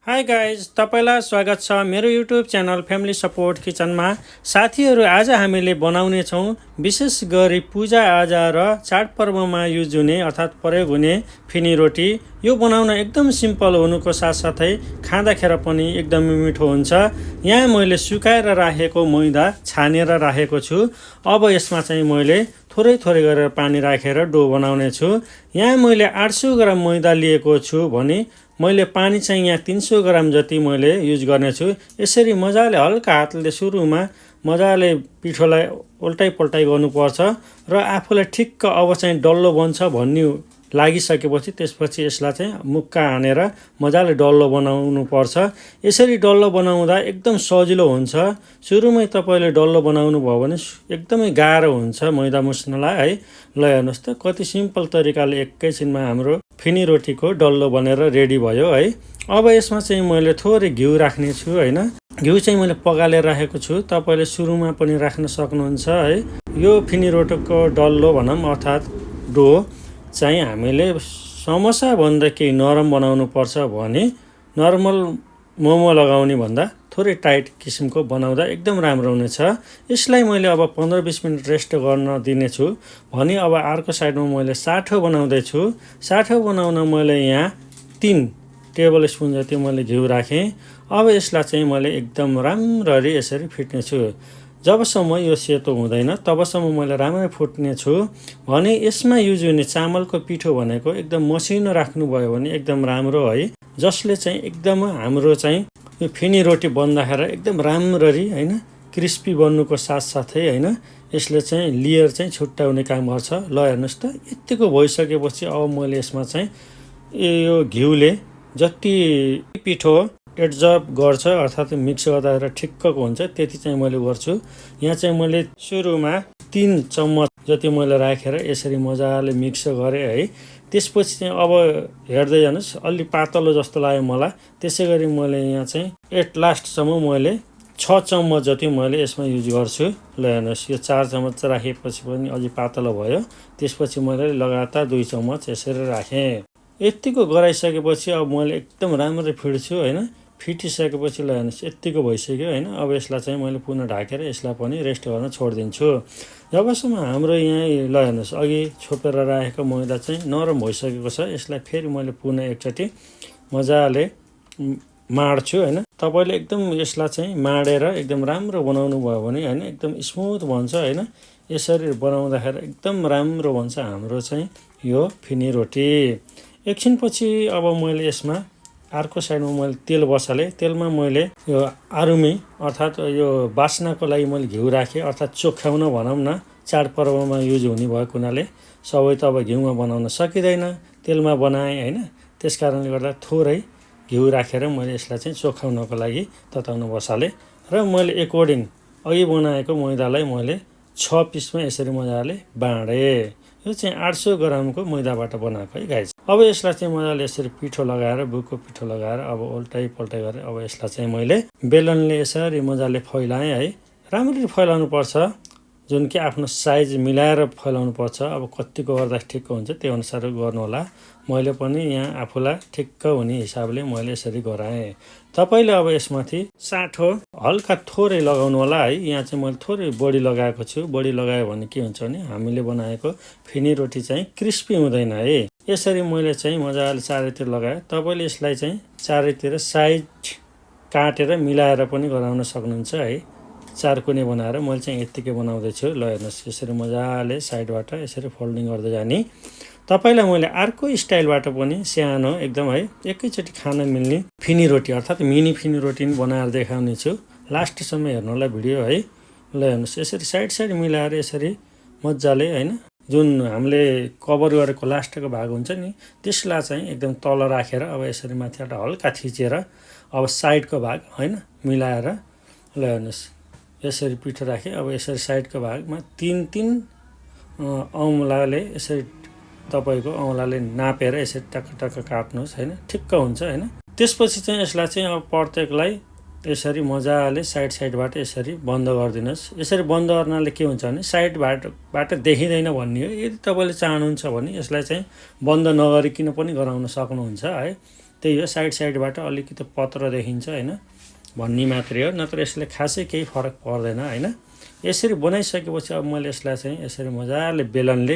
Hi guys, तपाईँलाई स्वागत छ मेरो युट्युब च्यानल फ्यामिली सपोर्ट किचनमा। साथीहरू, आज हामीले बनाउने छौँ विशेष गरी पूजाआजा र चाडपर्वमा युज हुने अर्थात् प्रयोग हुने फिनी रोटी। यो बनाउन एकदम सिम्पल हुनुको साथसाथै खाँदाखेर पनि एकदमै मिठो हुन्छ। यहाँ मैले सुकाएर राखेको मैदा छानेर राखेको छु। अब यसमा चाहिँ मैले थोरै थोरै गरेर पानी राखेर डो बनाउने छु। यहाँ मैले 800 ग्राम मैदा लिएको छु भने मैले पानी चाहिँ यहाँ 300 ग्राम जति मैले युज गर्नेछु। यसरी मजाले हल्का हातले सुरुमा मजाले पिठोलाई उल्टाइ पल्टाइ गर्नुपर्छ र आफूलाई ठिक्क अब चाहिँ डल्लो बन्छ भन्ने लागिसकेपछि त्यसपछि यसलाई चाहिँ मुक्का हानेर मजाले डल्लो बनाउनु पर्छ। यसरी डल्लो बनाउँदा एकदम सजिलो हुन्छ। सुरुमै तपाईँले डल्लो बनाउनु भयो भने एकदमै गाह्रो हुन्छ मैदा मुस्नलाई है। ल हेर्नुहोस् त कति सिम्पल तरिकाले एकैछिनमा हाम्रो फिनी रोटीको डल्लो बनेर रेडी भयो है। अब यसमा चाहिँ मैले थोरै घिउ राख्ने छु हैन। घिउ चाहिँ मैले पगालेर राखेको छु, तपाईँले सुरुमा पनि राख्न सक्नुहुन्छ है। यो फिनी रोटीको डल्लो भनौँ अर्थात् डो चाहिँ हामीले समोसा भन्दा केही नरम बनाउनु पर्छ भने नर्मल मोमो लगाउने भन्दा थोरै टाइट किसिमको बनाउँदा एकदम राम्रो हुनेछ। यसलाई मैले अब 15-20 मिनट रेस्ट गर्न दिनेछु भने अब अर्को साइडमा मैले साठो बनाउँदैछु। साठो बनाउन मैले यहाँ 3 टेबल स्पुन जति मैले घिउ राखेँ। अब यसलाई चाहिँ मैले एकदम राम्ररी यसरी फिट्नेछु। जबसम्म यो सेतो हुँदैन तबसम्म मैले राम्ररी फुट्ने छु भने यसमा युज हुने चामलको पिठो भनेको एकदम मसिनो राख्नुभयो भने एकदम राम्रो है। जसले चाहिँ एकदम हाम्रो चाहिँ यो फिनी रोटी बन्दाखेरि एकदम राम्ररी हैन क्रिस्पी बन्नुको साथसाथै हैन यसले चाहिँ लेयर चाहिँ छुट्याउने काम गर्छ। ल हेर्नुहोस् त यतिको भइसकेपछि अब मैले यसमा चाहिँ यो घिउले जति पिठो एड्जर्ब गर्छ अर्थात् मिक्स गर्दा ठिक्कको हुन्छ त्यति चाहिँ मैले गर्छु। यहाँ चाहिँ मैले सुरुमा 3 चम्मच जति मैले राखेर यसरी मजाले मिक्स गरेँ है। त्यसपछि चाहिँ अब हेर्दै जानुहोस् अलि पातलो जस्तो लाग्यो मलाई। त्यसै गरी मैले यहाँ चाहिँ एट लास्टसम्म मैले 6 चम्मच जति मैले यसमा युज गर्छु। ल हेर्नुहोस् यो 4 चम्मच राखेपछि पनि अलि पातलो भयो। त्यसपछि मैले लगातार 2 चम्मच यसरी राखेँ। यतिको गराइसकेपछि अब मैले एकदम राम्ररी फिट्छु हैन। फिटिसकेपछि ल हेर्नुहोस् यतिको भइसक्यो हैन। अब यसलाई चाहिँ मैले पुनः ढाकेर यसलाई पनि रेस्ट गर्न छोडिदिन्छु। जबसम्म हाम्रो यहाँ ल हेर्नुहोस् अघि छोपेर राखेको मैदा चाहिँ नरम भइसकेको छ। यसलाई फेरि मैले पुनः एकचोटि मजाले माड्छु हैन। तपाईँले एकदम यसलाई चाहिँ माडेर एकदम राम्रो बनाउनु भयो भने हैन एकदम स्मुथ बन्छ हैन। यसरी बनाउँदाखेरि एकदम राम्रो बन्छ हाम्रो चाहिँ यो फिनी रोटी। एकछिनपछि अब मैले यसमा अर्को साइडमा मैले तेल बसालेँ। तेलमा मैले यो आरुमी अर्थात् यो बास्नाको लागि मैले घिउ राखेँ अर्थात् चोख्याउन भनौँ न। चाडपर्वमा युज हुने भएको हुनाले सबै त अब घिउमा बनाउन सकिँदैन, तेलमा बनाएँ हैन। त्यस कारणले गर्दा थोरै घिउ राखेर मैले यसलाई चाहिँ चोख्याउनको लागि तताउन बसालेँ र मैले अकर्डिङ अघि बनाएको मैदालाई मैले 6 पिसमा यसरी मजाले बाँडेँ। यो चाहिँ 800 ग्रामको मैदाबाट बनाएको है गाइज। अब यसलाई चाहिँ मजाले यसरी पिठो लगाएर बुको पिठो लगाएर अब उल्टाइ पल्टाइ गरेर अब यसलाई चाहिँ मैले बेलनले यसरी मजाले फैलाएँ है। राम्ररी फैलाउनु पर्छ, जुन कि आफ्नो साइज मिलाएर फैलाउनु पर्छ। अब कतिको गर्दा ठिक्क हुन्छ त्यो अनुसार गर्नु होला। मैले पनि यहाँ आफूलाई ठिक्क हुने हिसाबले मैले यसरी गराएँ। तपाईँले अब यसमाथि साठो हल्का थोरै लगाउनु होला है। यहाँ चाहिँ मैले थोरै बढी लगाएको छु। बढी लगायो भने के हुन्छ भने हामीले बनाएको फिनी रोटी चाहिँ क्रिस्पी हुँदैन है। यसरी मैले चाहिँ मजाले चारैतिर लगाएँ। तपाईँले यसलाई चाहिँ चारैतिर साइड काटेर मिलाएर पनि गराउन सक्नुहुन्छ है। 4 कुने बनाएर मैले चाहिँ यत्तिकै बनाउँदैछु। ल हेर्नुहोस् यसरी मजाले साइडबाट यसरी फोल्डिङ गर्दै जाने। तपाईँलाई मैले अर्को स्टाइलबाट पनि सानो एकदम है एकैचोटि खान मिल्ने फिनी रोटी अर्थात् मिनी फिनी रोटी पनि बनाएर देखाउने छु। लास्टसम्म हेर्नुलाई भिडियो है। ल हेर्नुहोस् यसरी साइड मिलाएर यसरी मजाले हैन जुन हामीले कभर गरेको लास्टको भाग हुन्छ नि त्यसलाई चाहिँ एकदम तल राखेर अब यसरी माथिबाट हल्का थिचेर अब साइडको भाग हैन मिलाएर ल हेर्नुहोस् यसरी पिठो राखेँ। अब यसरी साइडको भागमा 3 औँलाले यसरी तपाईँको औँलाले नापेर यसरी टक्क काट्नुहोस् हैन। ठिक्क हुन्छ हैन। त्यसपछि चाहिँ यसलाई चाहिँ अब प्रत्येकलाई यसरी मजाले साइडबाट यसरी बन्द गरिदिनुहोस्। यसरी बन्द गर्नाले के हुन्छ भने साइडबाट देखिँदैन भन्ने हो। यदि तपाईँले चाहनुहुन्छ भने यसलाई चाहिँ बन्द नगरिकन पनि गराउन सक्नुहुन्छ है। त्यही हो, साइडबाट अलिकति पत्र देखिन्छ हैन भन्ने मात्रै हो, नत्र यसले खासै केही फरक पर्दैन हैन। यसरी बनाइसकेपछि अब मैले यसलाई चाहिँ यसरी मजाले बेलनले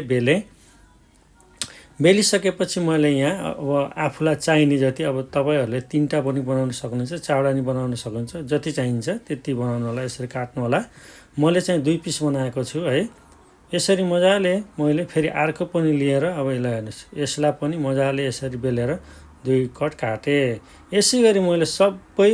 बेलिसकेपछि मैले यहाँ अब आफूलाई चाहिने जति, अब तपाईँहरूले 3टा पनि बनाउन सक्नुहुन्छ, 4वटा नि बनाउन सक्नुहुन्छ, जति चाहिन्छ त्यति बनाउनु होला। यसरी काट्नु होला। मैले चाहिँ 2 पिस बनाएको छु है। यसरी मजाले मैले फेरि अर्को पनि लिएर अब यसलाई हेर्नुहोस्, यसलाई पनि मजाले यसरी बेलेर 2 कट काटेँ। यसै गरी मैले सबै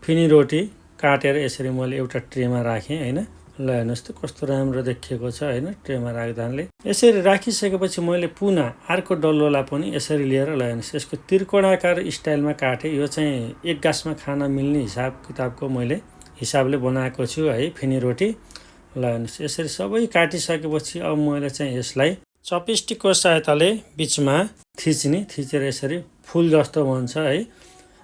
फिनी रोटी काटेर यसरी मैले एउटा ट्रेमा राखेँ हैन। ल हेर्नुहोस् त कस्तो राम्रो देखिएको छ हैन ट्रेमा राख्दाले। यसरी राखिसकेपछि मैले पुनः अर्को डल्लोलाई पनि यसरी लिएर ल हेर्नुहोस्, यसको त्रिकोणाकार स्टाइलमा काटेँ। यो चाहिँ एक गाँसमा खान मिल्ने हिसाब किताबको मैले हिसाबले बनाएको छु है फिनी रोटी। ल हेर्नुहोस्, यसरी सबै काटिसकेपछि अब मैले चाहिँ यसलाई चपस्टिकको सहायताले बिचमा थिचेर यसरी फुल जस्तो बन्छ है।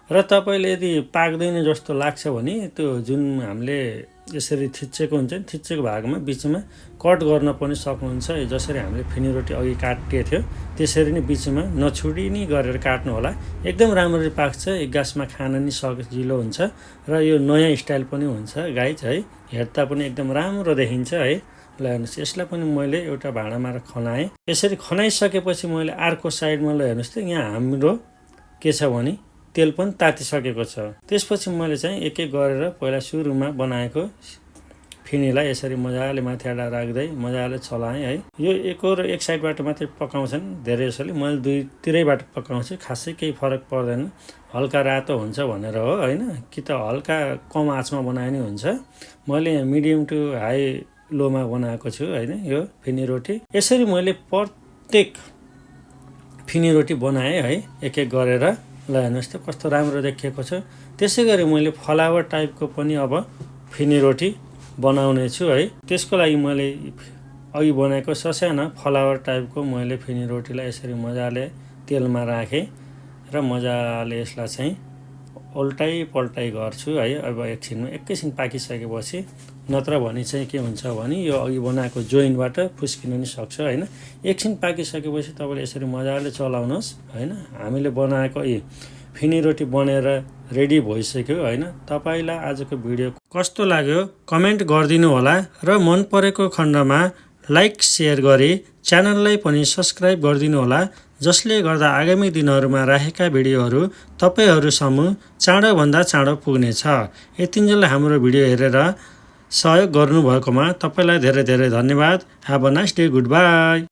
र तपाईँले यदि पाक्दैन जस्तो लाग्छ भने त्यो जुन हामीले यसरी थिचेको हुन्छ नि, थिचेको भागमा बिचमा कट गर्न पनि सक्नुहुन्छ। जसरी हामीले फिनी रोटी अघि काटिएको थियो त्यसरी नै बिचमा नछुडिने गरेर काट्नु होला। एकदम राम्ररी पाक्छ, एक गाँसमा खान नि सजिलो हुन्छ र यो नयाँ स्टाइल पनि हुन्छ गाइज है। हेर्दा पनि एकदम राम्रो देखिन्छ है। ल हेर्नुहोस्, यसलाई पनि मैले एउटा भाँडामा खनाएँ। यसरी खनाइसकेपछि मैले अर्को साइडमा ल हेर्नुहोस् त यहाँ हाम्रो के छ भने तेल पनि तातिसकेको छ। त्यसपछि मैले चाहिँ एक एक गरेर पहिला सुरुमा बनाएको फिनीलाई यसरी मजाले माथिबाट राख्दै मजाले चलाएँ है। यो एक साइडबाट मात्रै पकाउँछन् धेरै जसोले, मैले दुईतिरैबाट पकाउँछु, खासै केही फरक पर्दैन। हल्का रातो हुन्छ भनेर हो हैन, कि त हल्का कम आँचमा बनाए नि हुन्छ। मैले यहाँ मिडियम टु हाई लोमा बनाएको छु हैन यो फिनी रोटी। यसरी मैले प्रत्येक फिनी रोटी बनाएँ है एक एक गरेर। ल हेर्नुहोस् त कस्तो राम्रो देखिएको छ। त्यसै गरी मैले फ्लावर टाइपको पनि अब फिनी रोटी बनाउने छु है। त्यसको लागि मैले अघि बनाएको ससाना फ्लावर टाइपको मैले फिनी रोटीलाई यसरी मजाले तेलमा राखेँ र मजाले यसलाई चाहिँ उल्टाइ गर्छु है। अब एकैछिन पाकिसकेपछि, नत्र भने चाहिँ के हुन्छ भने यो अघि बनाएको जोइनबाट फुस्किन नि सक्छ हैन। एकछिन पाकिसकेपछि तपाईँले यसरी मजाले चलाउनुहोस् हैन। हामीले बनाएको फिनी रोटी बनेर रेडी भइसक्यो हैन। तपाईलाई आजको भिडियो कस्तो लाग्यो कमेन्ट गरिदिनु होला र मन परेको खण्डमा लाइक सेयर गरी च्यानललाई पनि सब्स्क्राइब गरिदिनु होला, जसले गर्दा आगामी दिनहरूमा राखेका भिडियोहरू तपाईहरुसम्म चाँडोभन्दा चाँडो पुग्नेछ। यतिन्जेल हाम्रो भिडियो हेरेर सहयोग गर्नुभएकोमा तपाईलाई धेरै धेरै धन्यवाद। Have a nice day, good by.